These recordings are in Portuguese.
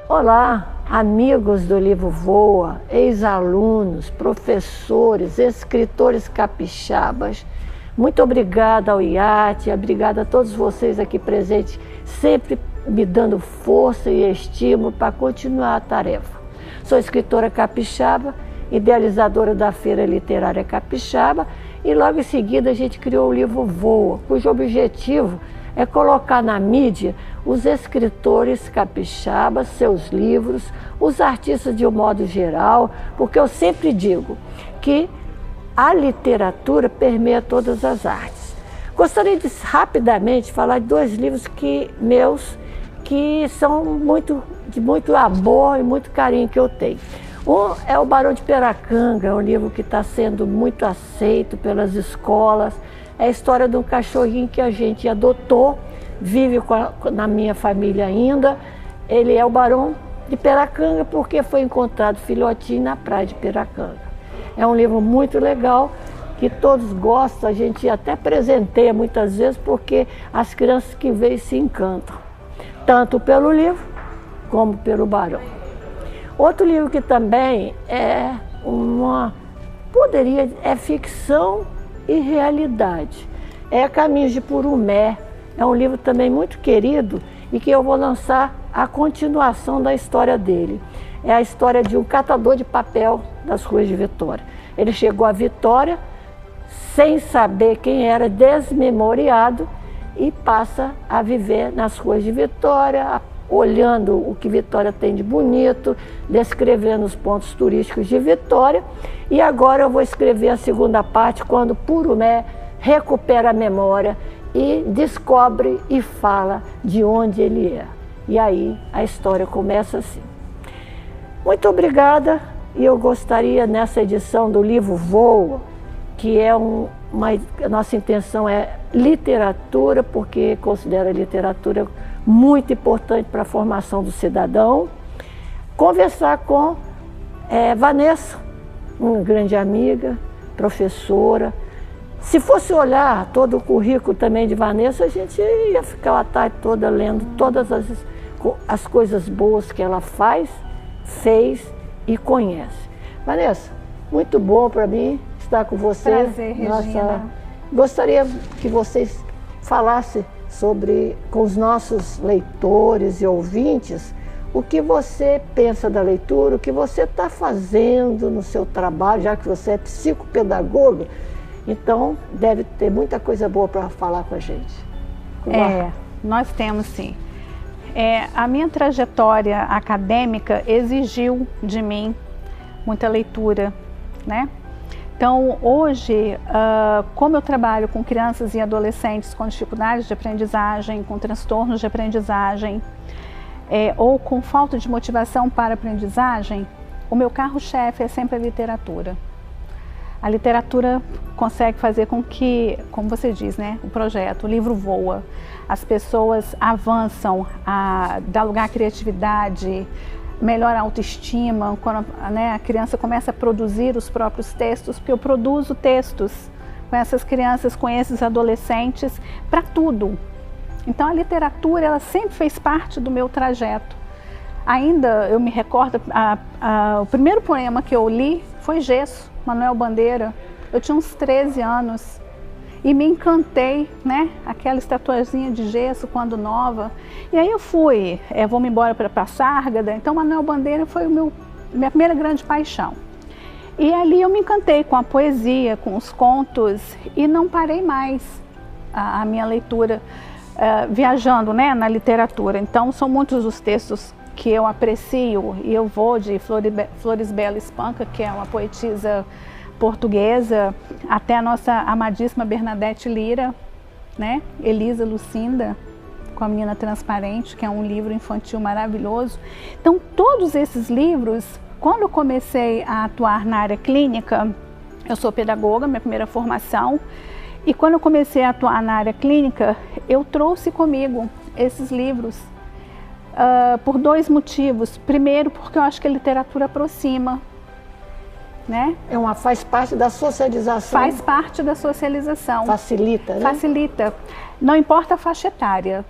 Olá, amigos do Livro Voa, ex-alunos, professores, escritores capixabas. Muito obrigada ao IAT, obrigada a todos vocês aqui presentes, sempre me dando força e estímulo para continuar a tarefa. Sou escritora capixaba, idealizadora da Feira Literária Capixaba, e logo em seguida a gente criou o Livro Voa, cujo objetivo é colocar na mídia os escritores capixabas, seus livros, os artistas de um modo geral, porque eu sempre digo que a literatura permeia todas as artes. Gostaria de rapidamente falar de dois livros meus que são de muito amor e muito carinho que eu tenho. Um é o Barão de Piracanga, é um livro que está sendo muito aceito pelas escolas. É a história de um cachorrinho que a gente adotou, vive na minha família ainda. Ele é o Barão de Piracanga porque foi encontrado filhotinho na praia de Piracanga. É um livro muito legal, que todos gostam, a gente até presenteia muitas vezes porque as crianças que veem se encantam, tanto pelo livro como pelo Barão. Outro livro que também é ficção e realidade. É Caminhos de Purumé. É um livro também muito querido e que eu vou lançar a continuação da história dele. É a história de um catador de papel das ruas de Vitória. Ele chegou a Vitória sem saber quem era, desmemoriado, e passa a viver nas ruas de Vitória, olhando o que Vitória tem de bonito, descrevendo os pontos turísticos de Vitória. E agora eu vou escrever a segunda parte, quando Purumé recupera a memória e descobre e fala de onde ele é. E aí a história começa assim. Muito obrigada, e eu gostaria nessa edição do Livro Voa, que é a nossa intenção é literatura, porque considero a literatura muito importante para a formação do cidadão, conversar com Vanessa, uma grande amiga, professora. Se fosse olhar todo o currículo também de Vanessa, a gente ia ficar a tarde toda lendo todas as coisas boas que ela fez e conhece. Vanessa, muito bom para mim estar com você. Prazer, Regina. Gostaria que vocês falassem com os nossos leitores e ouvintes, o que você pensa da leitura, o que você está fazendo no seu trabalho, já que você é psicopedagoga. Então, deve ter muita coisa boa para falar com a gente. Nós temos sim. A minha trajetória acadêmica exigiu de mim muita leitura, né? Então, hoje, como eu trabalho com crianças e adolescentes com dificuldades de aprendizagem, com transtornos de aprendizagem, ou com falta de motivação para a aprendizagem, o meu carro-chefe é sempre a literatura. A literatura consegue fazer com que, como você diz, né, o projeto, o livro voa, as pessoas avançam, dá lugar à criatividade, melhora a autoestima, quando a criança começa a produzir os próprios textos, porque eu produzo textos com essas crianças, com esses adolescentes, para tudo. Então a literatura, ela sempre fez parte do meu trajeto. Ainda eu me recordo, o primeiro poema que eu li foi Gesso, Manuel Bandeira. Eu tinha uns 13 anos e me encantei, né? Aquela estatuazinha de gesso quando nova. E aí eu fui, vou-me embora para Passárgada. Então Manuel Bandeira foi minha primeira grande paixão. E ali eu me encantei com a poesia, com os contos, e não parei mais a minha leitura viajando, né, na literatura. Então são muitos os textos que eu aprecio, e eu vou de Florisbela Espanca, que é uma poetisa portuguesa, até a nossa amadíssima Bernadette Lira, né? Elisa Lucinda, com a Menina Transparente, que é um livro infantil maravilhoso. Então, todos esses livros, quando eu comecei a atuar na área clínica, eu sou pedagoga, minha primeira formação, e quando eu comecei a atuar na área clínica, eu trouxe comigo esses livros. por dois motivos. Primeiro, porque eu acho que a literatura aproxima, né? Faz parte da socialização. Faz parte da socialização. Facilita, né? Facilita. Não importa a faixa etária.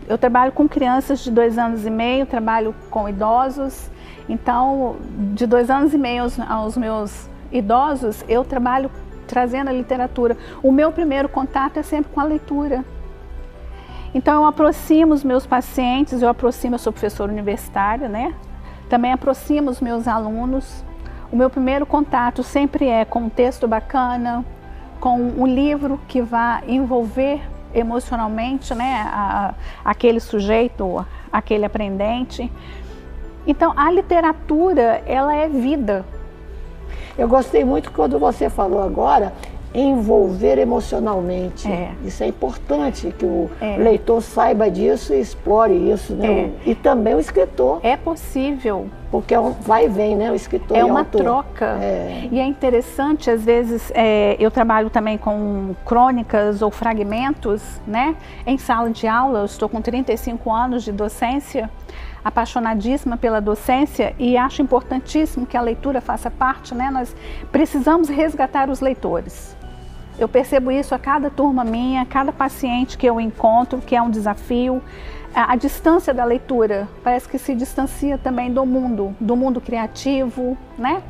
Eu trabalho com crianças de 2 anos e meio, trabalho com idosos. Então, de 2 anos e meio aos meus idosos, eu trabalho trazendo a literatura. O meu primeiro contato é sempre com a leitura. Então, eu aproximo os meus pacientes, eu sou professora universitária, né? Também aproximo os meus alunos. O meu primeiro contato sempre é com um texto bacana, com um livro que vá envolver emocionalmente, né, aquele sujeito, aquele aprendente. Então, a literatura, ela é vida. Eu gostei muito quando você falou agora, envolver emocionalmente. Isso é importante, que o leitor saiba disso e explore isso, né? E também o escritor. É possível. Porque vai e vem, né? O escritor é e o uma autor. troca. E é interessante, às vezes, eu trabalho também com crônicas ou fragmentos, né? Em sala de aula, eu estou com 35 anos de docência, apaixonadíssima pela docência e acho importantíssimo que a leitura faça parte, né? Nós precisamos resgatar os leitores. Eu percebo isso a cada turma minha, a cada paciente que eu encontro, que é um desafio. A distância da leitura parece que se distancia também do mundo criativo, né?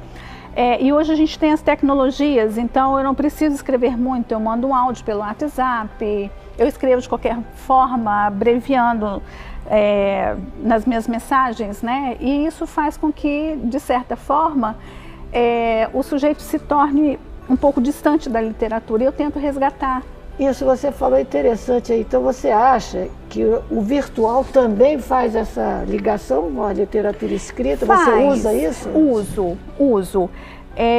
E hoje a gente tem as tecnologias, então eu não preciso escrever muito, eu mando um áudio pelo WhatsApp, eu escrevo de qualquer forma, abreviando nas minhas mensagens, né? E isso faz com que, de certa forma, o sujeito se torne um pouco distante da literatura e eu tento resgatar. Isso você falou interessante aí. Então você acha que o virtual também faz essa ligação com a literatura escrita? Você usa isso? Uso.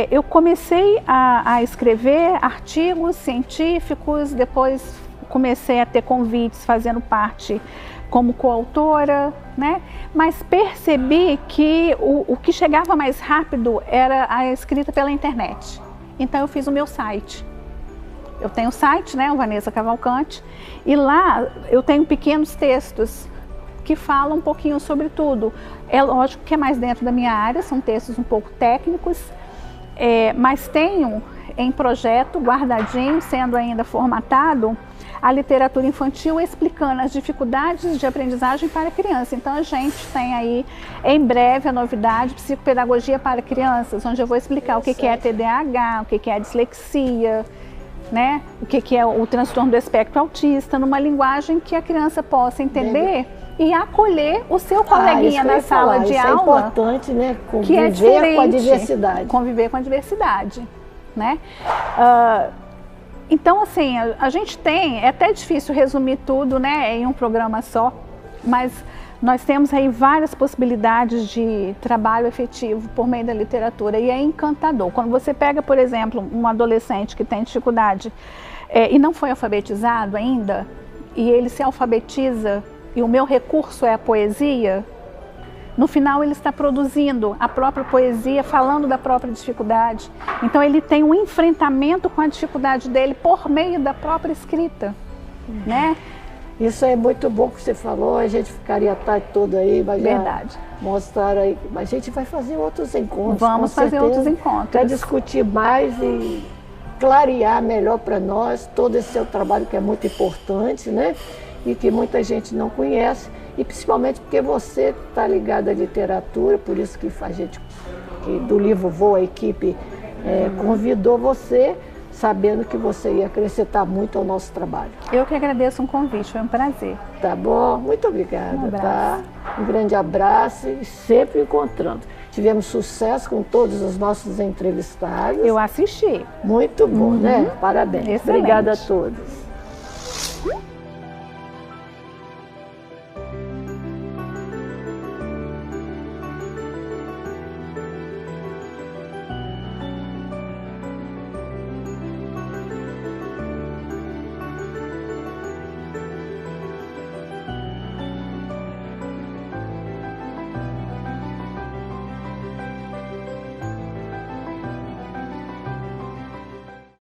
Eu comecei a escrever artigos científicos, depois comecei a ter convites fazendo parte como coautora, né? Mas percebi que o que chegava mais rápido era a escrita pela internet. Então eu fiz o meu site. Eu tenho um site, né, o Vanessa Cavalcante, e lá eu tenho pequenos textos que falam um pouquinho sobre tudo. É lógico que é mais dentro da minha área, são textos um pouco técnicos, mas tenho em projeto, guardadinho, sendo ainda formatado, a literatura infantil explicando as dificuldades de aprendizagem para criança. Então a gente tem aí, em breve, a novidade Psicopedagogia para Crianças, onde eu vou explicar o que é TDAH, o que é dislexia, né? O que é o transtorno do espectro autista, numa linguagem que a criança possa entender e acolher o seu coleguinha na sala de aula. É importante, né? Conviver com a diversidade. Conviver com a diversidade, né? Então, assim, a gente tem, é até difícil resumir tudo, né, em um programa só, mas nós temos aí várias possibilidades de trabalho efetivo por meio da literatura e é encantador. Quando você pega, por exemplo, um adolescente que tem dificuldade e não foi alfabetizado ainda, e ele se alfabetiza e o meu recurso é a poesia, no final ele está produzindo a própria poesia, falando da própria dificuldade. Então ele tem um enfrentamento com a dificuldade dele por meio da própria escrita, né? Isso é muito bom que você falou, a gente ficaria a tarde toda aí, mas verdade. Mostrar aí, a gente vai fazer outros encontros. Vamos fazer outros encontros. Para discutir mais e clarear melhor para nós todo esse seu trabalho que é muito importante, né? E que muita gente não conhece, e principalmente porque você está ligado à literatura, por isso que a gente, do Livro Voa, a equipe convidou você, sabendo que você ia acrescentar muito ao nosso trabalho. Eu que agradeço o convite, foi um prazer. Tá bom? Muito obrigada. Um abraço. Um grande abraço e sempre encontrando. Tivemos sucesso com todos os nossos entrevistados. Eu assisti. Muito bom, né? Parabéns. Excelente. Obrigada a todos.